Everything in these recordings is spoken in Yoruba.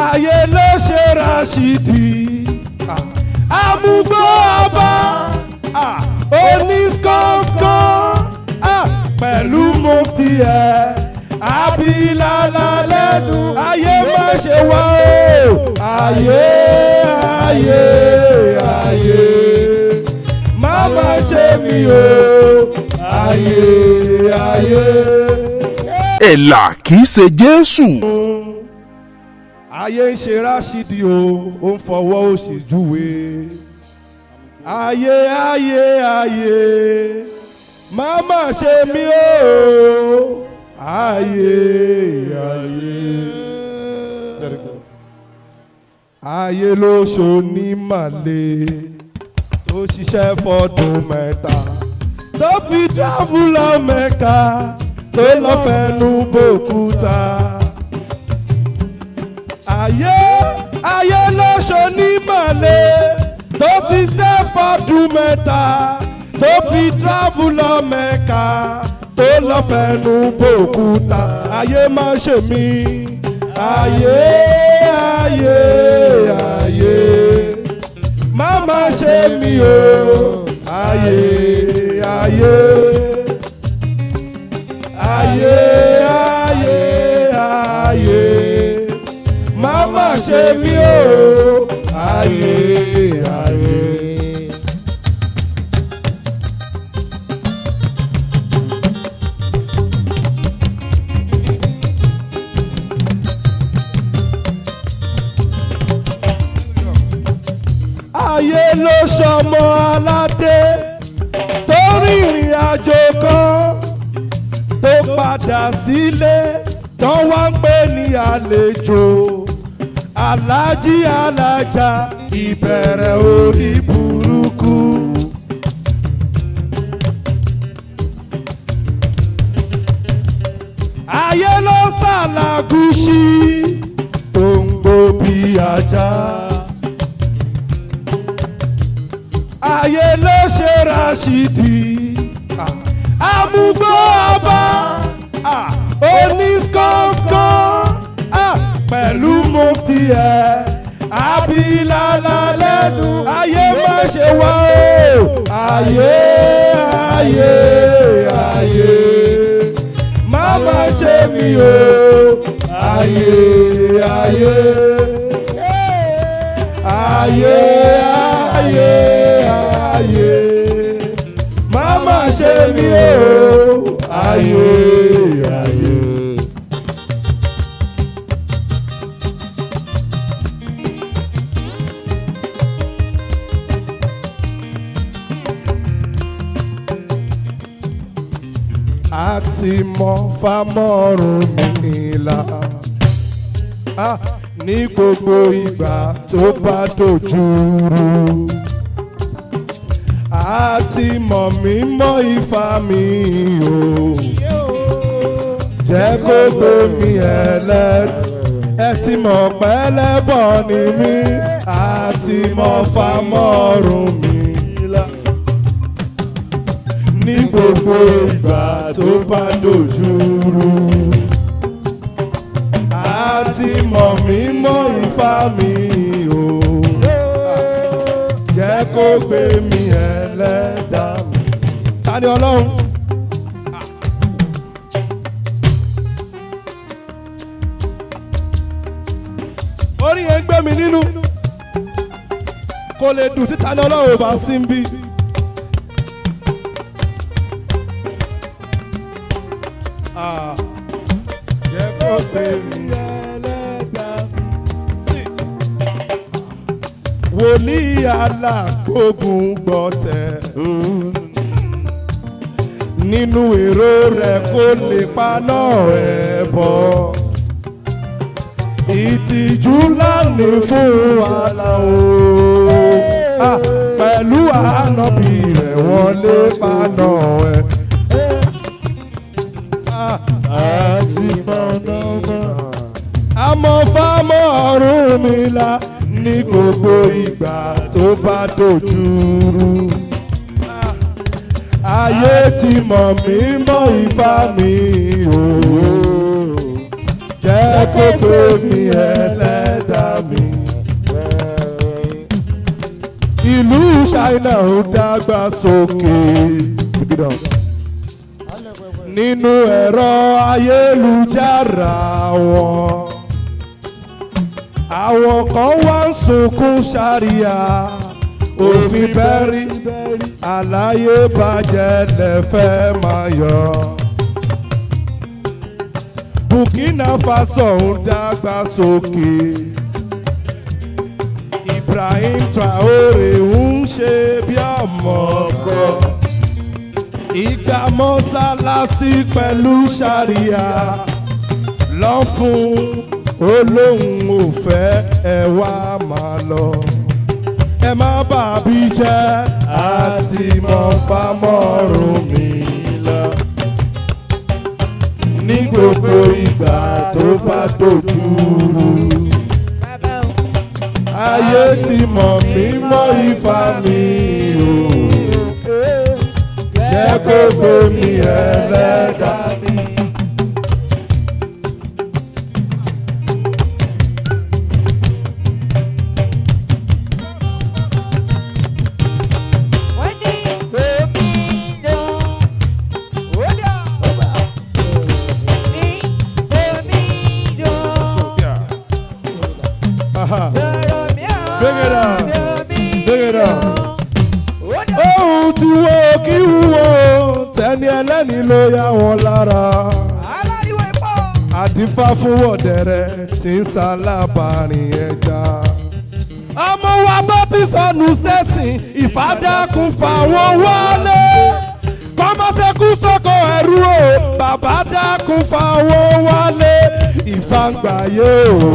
ayé ló ṣe Rashidi amúgbó ọba onískọ́skọ́ pẹ̀lú mufti ẹ̀ abilala lẹ́nu ayé má ṣe wá o ayé ayé ayé má má ṣe mí o ayé ayé. ẹ̀là kìí ṣe Jésù. ayé ń ṣe Rashidi o ó ń fọwọ́ òsì júwe ayé ayé ayé má má ṣe mí o ayé ayé. ayé ló ṣoní màlẹ́ tó ṣiṣẹ́ fọ́dún mẹ́ta tó fi dábùlọ̀ Mẹ́kà tó lọ fẹnu bòkúta. ayé ayé ló ṣoní màlẹ́ tó ṣiṣẹ́ fọ́dún mẹ́ta tó fi dábùlọ̀ Mẹ́kà tó lọ fẹnu bòkúta. ayé má ṣe mí ayé ayé ayé má má ṣe mí o ayé ayé ayé ayé ayé má má ṣe mí o ayé ayé. ayé ló ṣọmọ aládé tó rìnrìn àjò kan tó padà sílé tó wá ń pè ní àlejò alájí alájà ìbẹ̀rẹ̀ orí burúkú. ayé ló ṣàlàgùṣí tó ń gbó bí ajá. ayé ló ṣe Rashidi amúgbó ọba onískọ́skọ́ pẹ̀lú mufti ẹ̀ abilala lẹ́nu ayé má ṣe wá o ayé ayé ayé má má ṣe mí o ayé ayé ayé ayé ayé má má ṣe mí o ayé ayé. àti mọ fámọ́rùn mi là ní gbogbo ìgbà tó bá dojú rú. àti mọ̀ mí mọ́ Ifá mi o jẹ́ kó gbé mi ẹ ti mọ̀ pẹ́lẹ́bọ̀ ni mí àti mọ̀ fámọ́rùn mi là ní gbogbo ìgbà tó bá dojú rú. àti mọ̀ mí mọ́ Ifá mi o jẹ́ kó gbé mi ẹlẹ́dàá mi. Ta ni Ọlọ́run? orí yẹn gbé mi nínú kò lè dùn títa ni Ọlọ́run ò bá sí ń bí. jẹ́ kó gbé mi ẹlẹ́dàá mi. wòlíì alágbógun gbọ́tẹ̀ nínú èrò rẹ̀ kó lè paná ẹbọ. ìtìjú lánìí fún Àlàó pẹ̀lú ànábì rẹ̀ wọ́n lè paná ẹ̀. àti mọ̀nàmọ́ àmọ́ fámọ́ Ọ̀rúnmìlà ní gbogbo ìgbà tó bá dojú rú. ayé ti mọ̀ mí mọ́ Ifá mi o jẹ́ kó gbé mi ẹlẹ́dàá. China ń dàgbà sókè nínú ẹ̀rọ ayélujára wọn. Àwọn kan wá ń sunkún ṣàríà òfin bẹ́rí àlàyé bàjẹ́ lẹ́fẹ́ máa yọ. Burkina Faso ń dàgbà sókè. Ibrahim Traore ń ṣe bí ọmọ ọkọ. Ìgbà mọ́sálásí pẹ̀lú ṣàríà lọ fún olóhùn ò fẹ́ ẹ wá máa lọ. Ẹ má bàbí jẹ́ àti mọ̀ fámọ́rùn mi lọ. Ní gbogbo ìgbà tó bá dojúrú. Ayé ti mọ̀ mí mọ́ Ifá mi o. Jẹ́ gbogbo mi ẹlẹ́dà mi. Ohun tí wo kí wúwo tẹ́ni ẹlẹ́ni ló yá wọn lára. Àdífá fún wọ̀dẹ̀rẹ̀ tí ń ṣalábàárìn ẹja. Ọmọ wa tó ti sọnù sẹ́sìn ìfádàkùn fáwọn wọlé. Kọ́mọ́sẹ́kù sóko ẹ̀rú o bàbá dákun fáwọn wọlé. Ìfàǹgbàyé o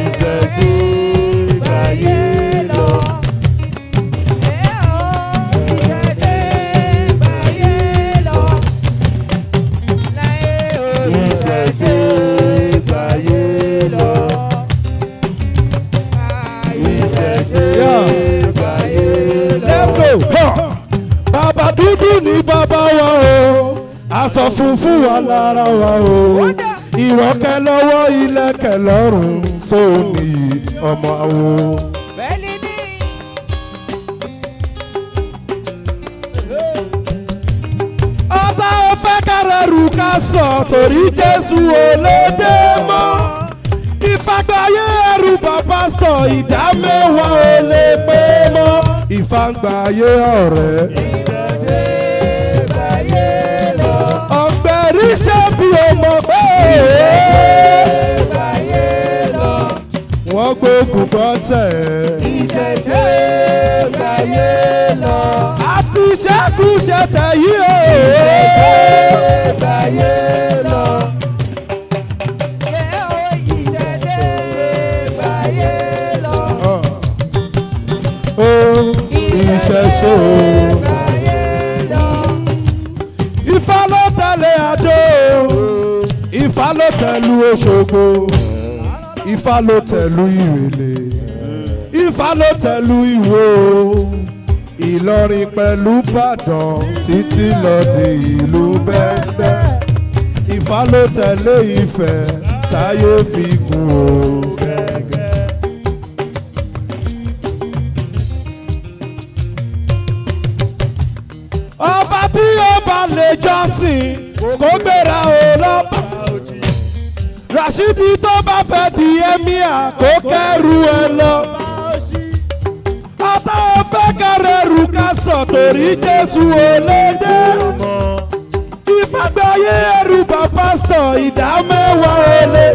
ìṣẹ́jú gbàyé lọ. Bàbá dúdú ni bàbá wa o, aṣọ funfun wà lára wa o, ìrọ̀kẹ́ lọ́wọ́ ìlẹ̀kẹ̀ lọ́rùn sóòní ọmọ àwo. Ọ̀tá ò fẹ́ kárẹ̀rù ká sọ torí Jésù ò lè dé mọ́. Ìfàgbáyé ẹrù bàbá sọ ìdá mẹ́wàá ò lè pé mọ́. Ìfàgbáyé ọ̀rẹ́. Ọ̀gbẹ̀rì ṣe bí o mọ̀ pé. Wọ́n gbógun kan tẹ̀. Ìṣẹ̀ṣe gbàyé lọ. Àti ṣẹ́gun ṣẹ̀tẹ̀ yìí o. Ìṣẹ̀ṣe gbàyé lọ. Ìṣẹ̀ṣe gbàyé lọ. Ìṣẹ̀ṣe gbàyé lọ. Ifá ló tẹ̀lé Adó. Ifá ló tẹ̀lú Òṣogbo. Ifá ló tẹ̀lú Ìrèlè. Ifá ló tẹ̀lú Ìwó. Ìlọrin pẹ̀lú Ìbàdàn títí lọ dé ìlú Bẹ́ńdẹ́. Ifá ló tẹ̀lé Ifẹ̀ táyé fi kún o gẹ́gẹ́. Ọba tí ó bá lè jọ́sìn kó gbéra o lọ́ba. Rashidi tó bá fẹ́ di emir kó kẹ́rù ẹ lọ. Ọ̀tá ò fẹ́ kárẹ̀rù ká sọ torí Jésù ò lè dé. Ìfàgbáyé ẹrù bàbá sọ ìdá mẹ́wàá ò lè.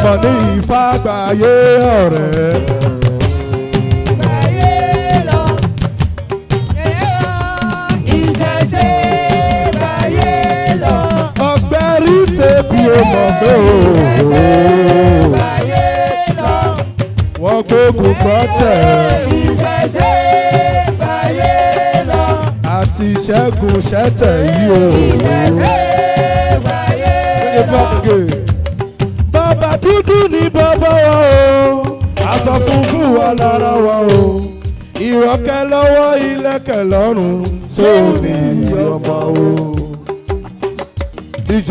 Mọ̀ ní ìfàgbáyé ọ̀rẹ́. Gbàyé lọ. Ìṣẹ̀ṣe gbàyé lọ. Ọ̀gbẹ́rì ṣe bí o mọ̀ pé o. Ìṣẹ̀ṣe gbàyé lọ. Wọ́n gbógun kan tẹ̀. Ìṣẹ̀ṣe gbàyé lọ. Àti ṣẹ́gun ṣẹ́tẹ̀ yìí o. Ìṣẹ̀ṣe gbàyé lọ. Bàbá dúdú ni bàbá wa o. Aṣọ funfun wà lára wa o. Ìrọ̀kẹ́ lọ́wọ́ ìlẹ̀kẹ̀ lọ́rùn sóòní ọmọ o. DJ.